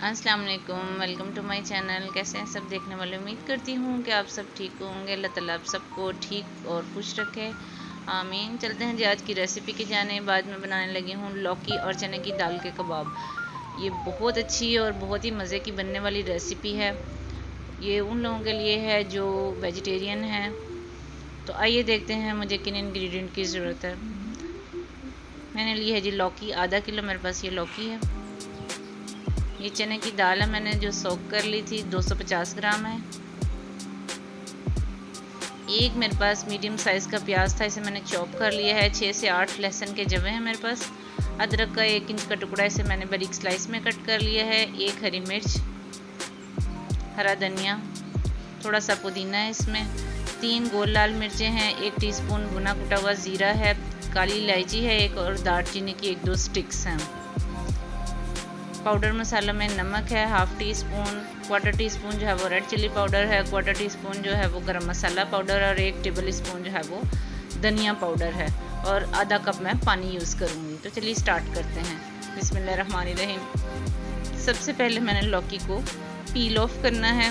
अस्सलाम वालेकुम, welcome to my channel. कैसे हैं सब देखने वाले? उम्मीद करती हूँ कि आप सब ठीक होंगे। अल्लाह ताला आप सबको ठीक और खुश रखे, आमीन। चलते हैं जी आज की रेसिपी की जाने। बाद में बनाने लगी हूँ लौकी और चने की दाल के कबाब। ये बहुत अच्छी और बहुत ही मज़े की बनने वाली रेसिपी है। ये उन लोगों के लिए है जो वेजिटेरियन हैं। तो आइए देखते हैं मुझे किन इंग्रेडिएंट की ज़रूरत है। मैंने ली है जी लौकी, आधा किलो मेरे पास ये लौकी है। ये चने की दाल है, मैंने जो सोक कर ली थी, 250 ग्राम है। एक मेरे पास मीडियम साइज़ का प्याज था, इसे मैंने चॉप कर लिया है। 6 से 8 लहसुन के जवे हैं मेरे पास। अदरक का 1 इंच का टुकड़ा, इसे मैंने बारीक स्लाइस में कट कर लिया है। 1 हरी मिर्च, हरा धनिया, थोड़ा सा पुदीना है इसमें। 3 गोल लाल मिर्चें हैं। 1 टीस्पून भुना कुटा हुआ ज़ीरा है। काली इलायची है एक, और दालचीनी की 1-2 स्टिक्स हैं। पाउडर मसाला में नमक है 1/2 टी स्पून। 1/4 टीस्पून जो है वो रेड चिल्ली पाउडर है। 1/4 टीस्पून जो है वो गरम मसाला पाउडर, और 1 टेबल स्पून जो है वो धनिया पाउडर है। और आधा कप मैं पानी यूज़ करूँगी। तो चलिए स्टार्ट करते हैं। बिस्मिल्लाहिर्रहमानिर्रहीम। सबसे पहले मैंने लौकी को पील ऑफ करना है।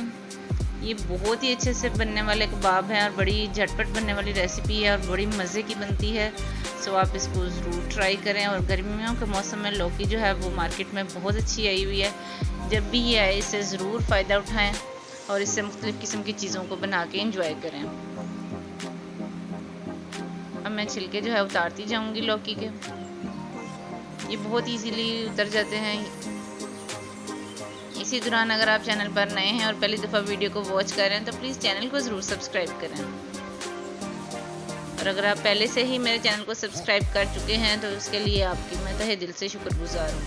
ये बहुत ही अच्छे से बनने वाले कबाब हैं और बड़ी झटपट बनने वाली रेसिपी है और बड़ी मज़े की बनती है। सो आप इसको ज़रूर ट्राई करें। और गर्मियों के मौसम में लौकी जो है वो मार्केट में बहुत अच्छी आई हुई है। जब भी ये आए इससे ज़रूर फ़ायदा उठाएं और इससे मुख्तलिफ़ किस्म की चीज़ों को बना के इंजॉय करें। अब मैं छिलके जो है उतारती जाऊँगी लौकी के। ये बहुत ईजीली उतर जाते हैं। इसी दौरान अगर आप चैनल पर नए हैं और पहली दफ़ा वीडियो को वॉच कर रहे हैं तो प्लीज़ चैनल को ज़रूर सब्सक्राइब करें। और अगर आप पहले से ही मेरे चैनल को सब्सक्राइब कर चुके हैं तो उसके लिए आपकी मैं तहे दिल से शुक्रगुजार हूँ।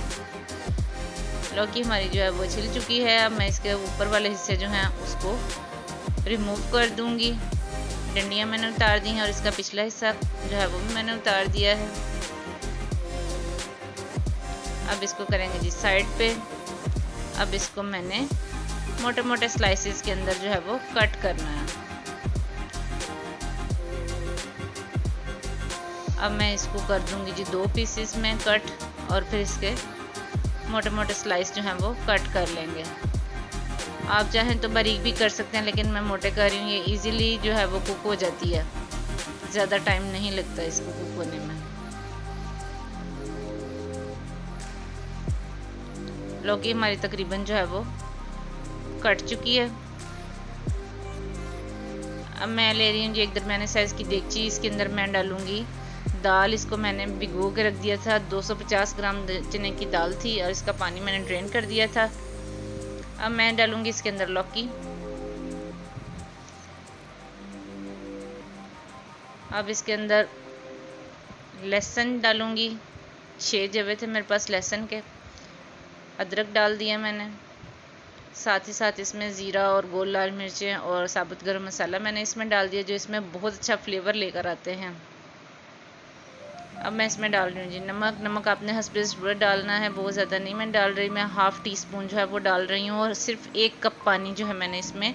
लौकी हमारी जो है वो छिल चुकी है। अब मैं इसके ऊपर वाले हिस्से जो हैं उसको रिमूव कर दूँगी। डंडियाँ मैंने उतार दी हैं और इसका पिछला हिस्सा जो है वो भी मैंने उतार दिया है। अब इसको करेंगे जी साइड पे। अब इसको मैंने मोटे मोटे स्लाइसेस के अंदर जो है वो कट करना है। अब मैं इसको कर दूंगी जी 2 पीसेस में कट, और फिर इसके मोटे मोटे स्लाइस जो हैं वो कट कर लेंगे। आप चाहें तो बारीक भी कर सकते हैं, लेकिन मैं मोटे कर रही हूँ। ये इजीली जो है वो कुक हो जाती है, ज़्यादा टाइम नहीं लगता इसको कुक होने में। लौकी हमारी तकरीबन जो है वो कट चुकी है। अब मैं ले रही हूँ जी एक दरमियाने साइज़ की देगची। इसके अंदर मैं डालूँगी दाल। इसको मैंने भिगो के रख दिया था। 250 ग्राम चने की दाल थी और इसका पानी मैंने ड्रेन कर दिया था। अब मैं डालूँगी इसके अंदर लौकी। अब इसके अंदर लहसुन डालूँगी। 6 जवे थे मेरे पास लहसुन के। अदरक डाल दिया मैंने। साथ ही साथ इसमें ज़ीरा और गोल लाल मिर्चें और साबुत गरम मसाला मैंने इसमें डाल दिया, जो इसमें बहुत अच्छा फ्लेवर लेकर आते हैं। अब मैं इसमें डाल रही हूँ जी नमक। नमक आपने हस्बे ज़रूरत डालना है, बहुत ज़्यादा नहीं मैं डाल रही। मैं 1/2 टीस्पून जो है वो डाल रही हूँ, और सिर्फ 1 कप पानी जो है मैंने इसमें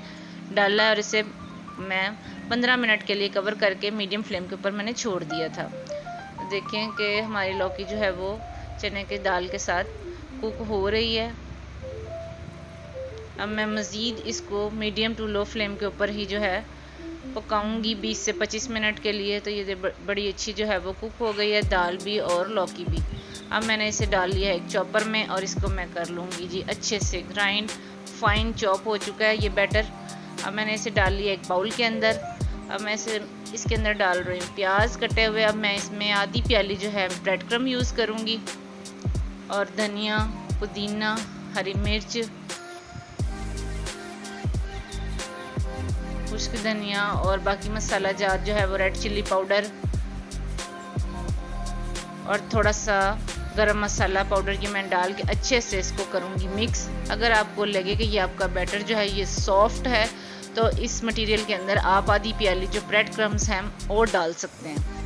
डाला है। और इसे मैं 15 मिनट के लिए कवर करके मीडियम फ्लेम के ऊपर मैंने छोड़ दिया था। देखें कि हमारी लौकी जो है वो चने की दाल के साथ कुक हो रही है। अब मैं मज़ीद इसको मीडियम टू लो फ्लेम के ऊपर ही जो है पकाऊंगी 20 से 25 मिनट के लिए। तो ये बड़ी अच्छी जो है वो कुक हो गई है, दाल भी और लौकी भी। अब मैंने इसे डाल लिया है एक चॉपर में, और इसको मैं कर लूँगी जी अच्छे से ग्राइंड। फाइन चॉप हो चुका है ये बैटर। अब मैंने इसे डाल लिया एक बाउल के अंदर। अब मैं इसके अंदर डाल रही हूँ प्याज कटे हुए। अब मैं इसमें आधी प्याली जो है ब्रेड क्रम यूज़ करूँगी, और धनिया, पुदीना, हरी मिर्च, खुश्क धनिया, और बाकी मसाला जात जो है वो रेड चिल्ली पाउडर और थोड़ा सा गरम मसाला पाउडर की मैं डाल के अच्छे से इसको करूँगी मिक्स। अगर आपको लगे कि ये आपका बैटर जो है ये सॉफ्ट है तो इस मटेरियल के अंदर आप आधी प्याली जो ब्रेड क्रम्स हैं और डाल सकते हैं।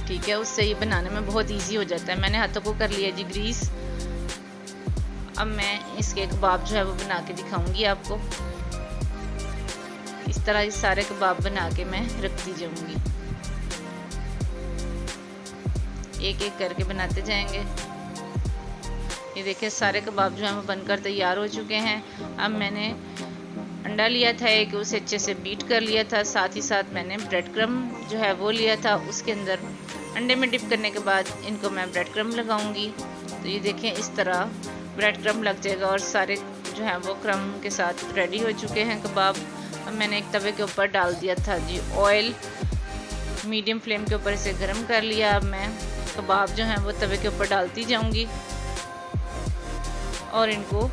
ठीक है, उससे ये बनाने में बहुत इजी हो जाता है। मैंने हाथों को कर लिया जी ग्रीस। अब मैं इसके कबाब जो है वो बना के दिखाऊंगी आपको। इस तरह ये सारे कबाब बना के मैं रखती जाऊंगी, एक एक करके बनाते जाएंगे। ये देखिए सारे कबाब जो हैं वो बनकर तैयार हो चुके हैं। अब मैंने अंडा लिया था एक, उसे अच्छे से बीट कर लिया था। साथ ही साथ मैंने ब्रेड क्रम जो है वो लिया था, उसके अंदर अंडे में डिप करने के बाद इनको मैं ब्रेड क्रम लगाऊंगी। तो ये देखें इस तरह ब्रेड क्रम लग जाएगा और सारे जो है वो क्रम के साथ रेडी हो चुके हैं कबाब। अब मैंने एक तवे के ऊपर डाल दिया था जी ऑयल, मीडियम फ्लेम के ऊपर इसे गर्म कर लिया। अब मैं कबाब जो हैं वो तवे के ऊपर डालती जाऊंगी और इनको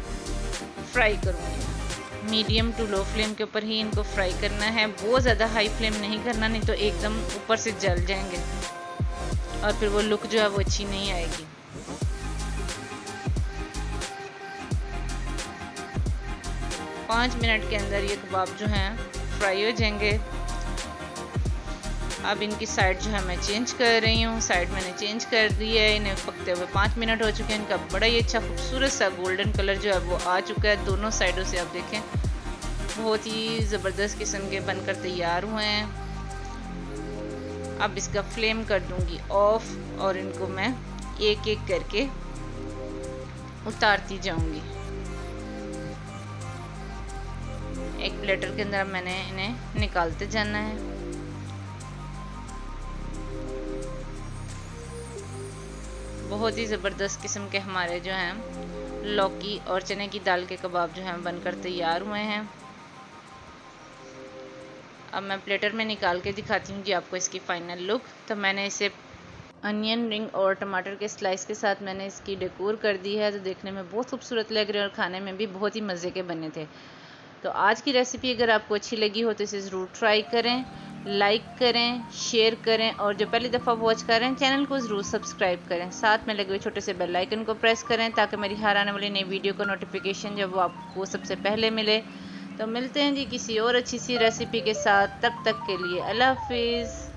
फ्राई करूंगी। मीडियम टू लो फ्लेम के ऊपर ही इनको फ्राई करना है, बहुत ज़्यादा हाई फ्लेम नहीं करना, नहीं तो एकदम ऊपर से जल जाएंगे और फिर वो लुक जो है वो अच्छी नहीं आएगी। पाँच मिनट के अंदर ये कबाब जो हैं फ्राई हो जाएंगे। अब इनकी साइड जो है मैं चेंज कर रही हूँ, साइड मैंने चेंज कर दी है। इन्हें पकते हुए 5 मिनट हो चुके हैं। इनका बड़ा ही अच्छा खूबसूरत सा गोल्डन कलर जो है वो आ चुका है दोनों साइडों से। आप देखें बहुत ही ज़बरदस्त किस्म के बनकर तैयार हुए हैं। अब इसका फ्लेम कर दूंगी ऑफ और इनको मैं एक एक करके उतारती जाऊंगी। एक प्लेटर के अंदर मैंने इन्हें निकालते जाना है। बहुत ही ज़बरदस्त किस्म के हमारे जो हैं लौकी और चने की दाल के कबाब जो हैं बनकर तैयार हुए हैं। अब मैं प्लेटर में निकाल के दिखाती हूँ जी आपको इसकी फ़ाइनल लुक। तो मैंने इसे अनियन रिंग और टमाटर के स्लाइस के साथ मैंने इसकी डेकोर कर दी है, तो देखने में बहुत खूबसूरत लग रहे हैं और खाने में भी बहुत ही मज़े के बने थे। तो आज की रेसिपी अगर आपको अच्छी लगी हो तो इसे ज़रूर ट्राई करें, लाइक करें, शेयर करें और जो पहली दफ़ा वॉच कर रहे हैं चैनल को ज़रूर सब्सक्राइब करें। साथ में लगे हुए छोटे से बेल आइकन को प्रेस करें ताकि मेरी हर आने वाली नई वीडियो का नोटिफिकेशन जब वो आपको सबसे पहले मिले। तो मिलते हैं जी किसी और अच्छी सी रेसिपी के साथ, तब तक के लिए अल्लाह हाफिज़।